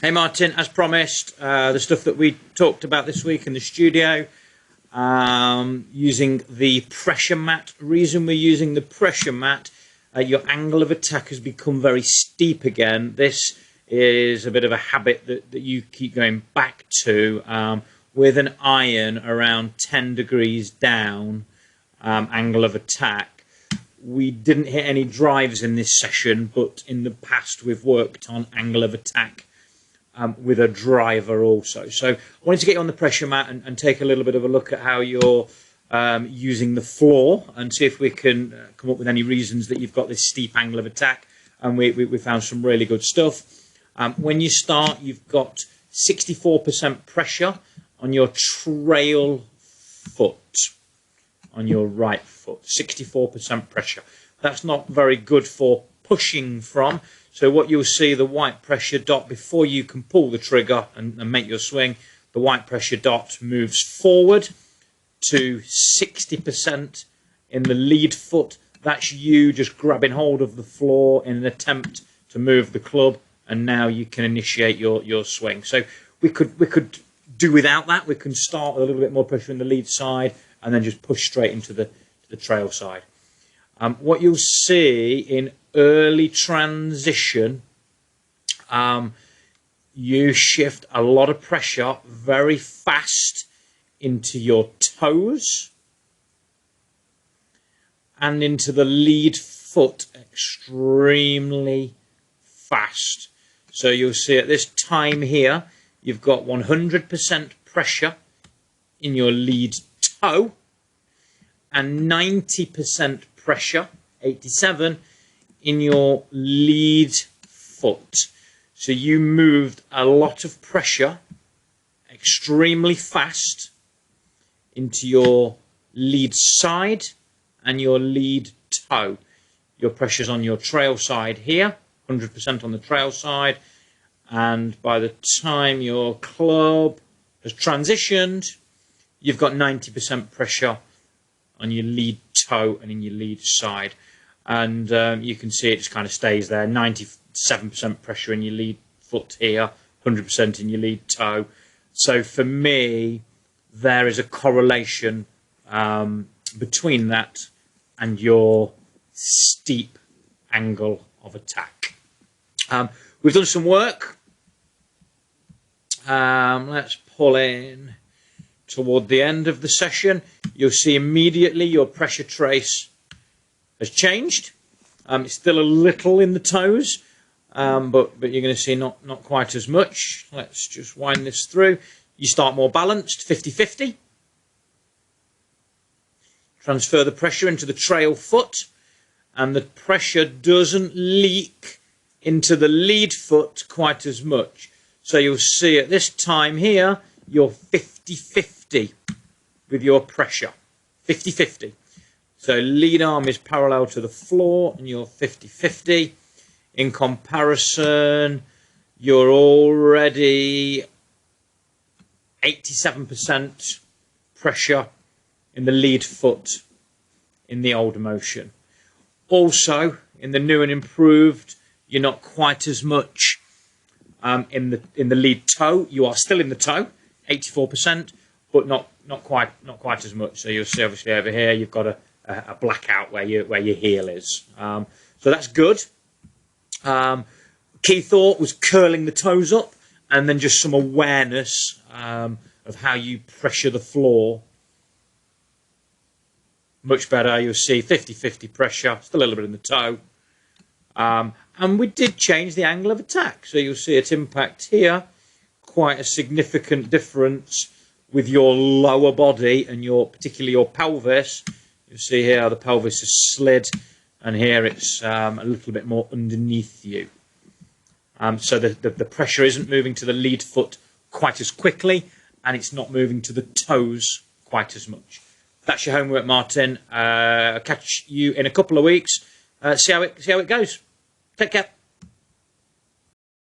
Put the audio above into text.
Hey Martin, as promised, the stuff that we talked about this week in the studio, using the pressure mat. Reason we're using the pressure mat, your angle of attack has become very steep again. This is a bit of a habit that you keep going back to, with an iron around 10 degrees down, angle of attack. We didn't hit any drives in this session, but in the past we've worked on angle of attack with a driver also. So I wanted to get you on the pressure mat and take a little bit of a look at how you're using the floor and see if we can come up with any reasons that you've got this steep angle of attack. And we found some really good stuff. When you start, you've got 64% pressure on your trail foot, on your right foot, 64% pressure. That's not very good for pushing from. So what you'll see, the white pressure dot, before you can pull the trigger and make your swing, the white pressure dot moves forward to 60% in the lead foot. That's you just grabbing hold of the floor in an attempt to move the club, and now you can initiate your swing. So we could do without that. We can start with a little bit more pressure in the lead side and then just push straight into the trail side. What you'll see in early transition, you shift a lot of pressure very fast into your toes and into the lead foot extremely fast. So you'll see at this time here, you've got 100% pressure in your lead toe and 90% pressure, 87, in your lead foot. So you moved a lot of pressure extremely fast into your lead side and your lead toe. Your pressure's on your trail side here, 100% on the trail side, and by the time your club has transitioned, you've got 90% pressure on your lead toe and in your lead side. And you can see it just kind of stays there, 97% pressure in your lead foot here, 100% in your lead toe. So for me, there is a correlation between that and your steep angle of attack. We've done some work. Let's pull in toward the end of the session. You'll see immediately your pressure trace has changed. It's still a little in the toes, but you're going to see not quite as much. Let's just wind this through. You start more balanced, 50-50. Transfer the pressure into the trail foot, and the pressure doesn't leak into the lead foot quite as much. So you'll see at this time here, you're 50-50 with your pressure, 50-50. So lead arm is parallel to the floor and you're 50-50. In comparison, you're already 87% pressure in the lead foot in the old motion. Also, in the new and improved, you're not quite as much in the lead toe. You are still in the toe, 84%, but not quite as much. So you'll see obviously over here you've got a blackout where your heel is. So that's good. Key thought was curling the toes up and then just some awareness of how you pressure the floor. Much better. You'll see 50-50 pressure, still a little bit in the toe. And we did change the angle of attack. So you'll see at impact here, quite a significant difference with your lower body and particularly your pelvis. You see here how the pelvis has slid, and here it's a little bit more underneath you. So the pressure isn't moving to the lead foot quite as quickly, and it's not moving to the toes quite as much. That's your homework, Martin. I'll catch you in a couple of weeks. See how it goes. Take care.